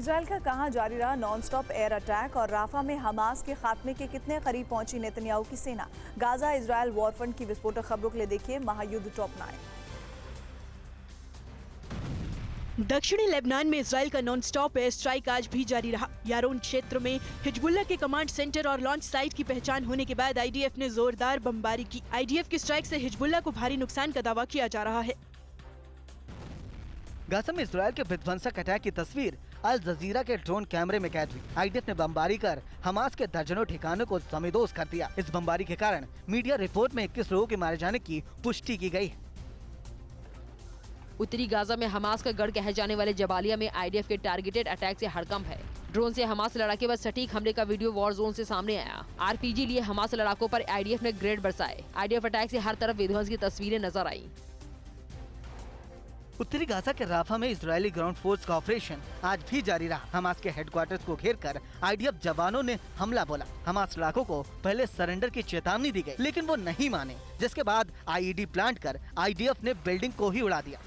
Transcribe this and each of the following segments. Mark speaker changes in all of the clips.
Speaker 1: Israel का कहां जारी रहा नॉन-स्टॉप एयर अटैक और राफा में हमास के खात्मे के कितने करीब पहुंची नेतन्याहू की सेना। गाजा इजराइल वॉर फ्रंट की विस्फोटक खबरों के लिए देखिए महायुद्ध टॉप 9।
Speaker 2: दक्षिणी लेबनान में इजराइल का नॉन स्टॉप एयर स्ट्राइक आज भी जारी रहा। यारोन क्षेत्र में हिजबुल्लाह के कमांड सेंटर और लॉन्च साइट की पहचान होने के बाद आईडीएफ ने जोरदार बमबारी की। आईडीएफ की स्ट्राइक से हिजबुल्लाह को भारी नुकसान का दावा किया जा रहा है।
Speaker 3: गाजा में इजराइल के विध्वंसक अटैक की तस्वीर अल जजीरा के ड्रोन कैमरे में कैद हुई। आईडीएफ ने बमबारी कर हमास के दर्जनों ठिकानों को समेदोज कर दिया। इस बमबारी के कारण मीडिया रिपोर्ट में 21 लोगों के मारे जाने की पुष्टि की गई है।
Speaker 4: उत्तरी गाजा में हमास का गढ़ कहे जाने वाले जबालिया में आईडीएफ के टारगेटेड अटैक से हड़कंप है। ड्रोन से हमास लड़ाके पर सटीक हमले का वीडियो वॉर जोन से सामने आया। आरपीजी लिए हमास लड़ाकों पर आईडीएफ ने ग्रेड बरसाए। आईडीएफ अटैक से हर तरफ विध्वंस की तस्वीरें नजर आई।
Speaker 3: उत्तरी गाजा के राफा में इजरायली ग्राउंड फोर्स का ऑपरेशन आज भी जारी रहा। हमास के हेडक्वार्टर्स को घेरकर आईडीएफ जवानों ने हमला बोला। हमास लड़ाकों को पहले सरेंडर की चेतावनी दी गई, लेकिन वो नहीं माने, जिसके बाद आईईडी प्लांट कर आईडीएफ ने बिल्डिंग को ही उड़ा दिया।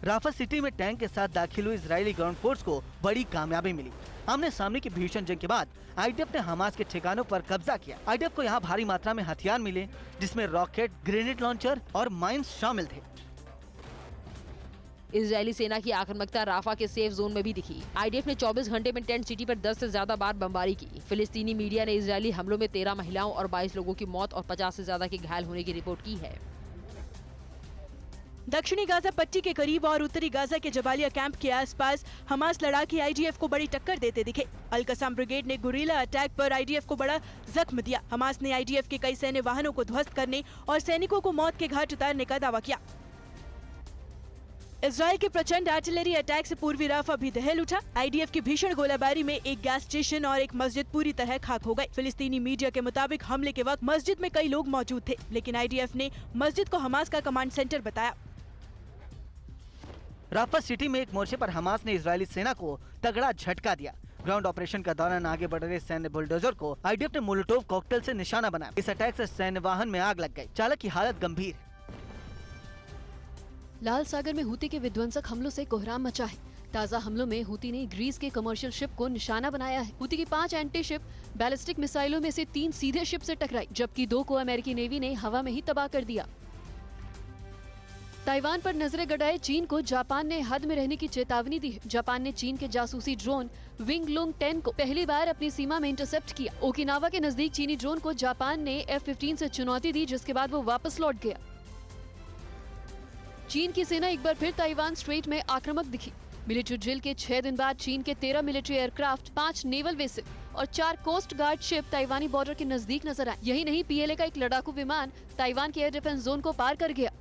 Speaker 3: राफा सिटी में टैंक के साथ दाखिल हुई इजरायली ग्राउंड फोर्स को बड़ी कामयाबी मिली। आमने सामने की भीषण जंग के बाद आईडीएफ ने हमास के ठिकानों पर कब्जा किया। आईडीएफ को यहाँ भारी मात्रा में हथियार मिले, जिसमें रॉकेट, ग्रेनेड लॉन्चर और माइंस शामिल थे।
Speaker 4: इजरायली सेना की आक्रामकता राफा के सेफ जोन में भी दिखी। आईडीएफ ने 24 घंटे में टेंट सिटी पर 10 से ज्यादा बार बमबारी की। फिलिस्तीनी मीडिया ने इजरायली हमलों में 13 महिलाओं और 22 लोगों की मौत और 50 से ज्यादा के घायल होने की रिपोर्ट की है।
Speaker 2: दक्षिणी गाजा पट्टी के करीब और उत्तरी गाजा के जबालिया कैंप के आसपास हमास लड़ाके आईडीएफ को बड़ी टक्कर देते दिखे। अल कसाम ब्रिगेड ने गुरिल्ला अटैक पर आईडीएफ को बड़ा जख्म दिया। हमास ने आईडीएफ के कई सैन्य वाहनों को ध्वस्त करने और सैनिकों को मौत के घाट उतारने का दावा किया। इजराइल के प्रचंड आर्टिलरी अटैक से पूर्वी राफा भी दहल उठा। आईडीएफ की भीषण गोलाबारी में एक गैस स्टेशन और एक मस्जिद पूरी तरह खाक हो गए। फिलिस्तीनी मीडिया के मुताबिक हमले के वक्त मस्जिद में कई लोग मौजूद थे, लेकिन आईडीएफ ने मस्जिद को हमास का कमांड सेंटर बताया।
Speaker 3: राफा सिटी में एक मोर्चे पर हमास ने इजरायली सेना को तगड़ा झटका दिया। ग्राउंड ऑपरेशन का दौरान आगे बढ़ रहे सैन्य बुलडोजर को आईडीएफ ने मोलोटोव कॉकटेल से निशाना बनाया। इस अटैक से सैन्य वाहन में आग लग गई। चालक की हालत गंभीर।
Speaker 5: लाल सागर में हूती के विध्वंसक हमलों से कोहराम मचा है। ताज़ा हमलों में हूती ने ग्रीस के कमर्शियल शिप को निशाना बनाया है। हूती की 5 एंटी शिप बैलिस्टिक मिसाइलों में से 3 सीधे शिप से टकराई, जबकि 2 को अमेरिकी नेवी ने हवा में ही तबाह कर दिया। ताइवान पर नजरें गड़ाए चीन को जापान ने हद में रहने की चेतावनी दी है। जापान ने चीन के जासूसी ड्रोन विंग लुंग 10 को पहली बार अपनी सीमा में इंटरसेप्ट किया। ओकिनावा के नजदीक चीनी ड्रोन को जापान ने F-15 से चुनौती दी, जिसके बाद वो वापस लौट गया। चीन की सेना एक बार फिर ताइवान स्ट्रेट में आक्रामक दिखी। मिलिट्री ड्रिल के 6 दिन बाद चीन के 13 मिलिट्री एयरक्राफ्ट, 5 नेवल वेसल और 4 कोस्ट गार्ड शिप ताइवानी बॉर्डर के नजदीक नजर आए। यही नहीं, पीएलए का एक लड़ाकू विमान ताइवान के एयर डिफेंस जोन को पार कर गया।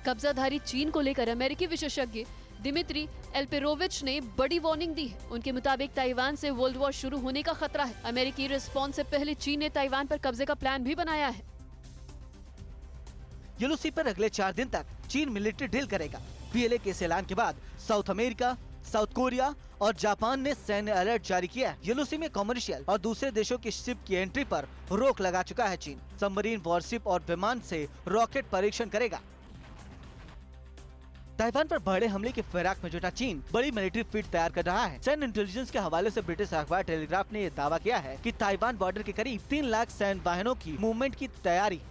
Speaker 5: कब्जाधारी चीन को लेकर अमेरिकी विशेषज्ञ दिमित्री एल्पेरोविच ने बड़ी वार्निंग दी है। उनके मुताबिक ताइवान से वर्ल्ड वॉर शुरू होने का खतरा है। अमेरिकी रिस्पॉन्स से पहले चीन ने ताइवान पर कब्जे का प्लान भी बनाया है।
Speaker 3: येलो सी पर अगले 4 दिन तक चीन मिलिट्री ड्रिल करेगा। पीएलए के इस ऐलान के बाद साउथ अमेरिका, साउथ कोरिया और जापान ने सैन्य अलर्ट जारी किया है। येलो सी में कमर्शियल और दूसरे देशों की शिप की एंट्री पर रोक लगा चुका है चीन। सबमरीन, वॉरशिप और विमान से रॉकेट परीक्षण करेगा। ताइवान पर बड़े हमले की फिराक में जुटा चीन बड़ी मिलिट्री फीट तैयार कर रहा है। सैन्य इंटेलिजेंस के हवाले से ब्रिटिश अखबार टेलीग्राफ ने यह दावा किया है कि ताइवान बॉर्डर के करीब 3 लाख सैन्य वाहनों की मूवमेंट की तैयारी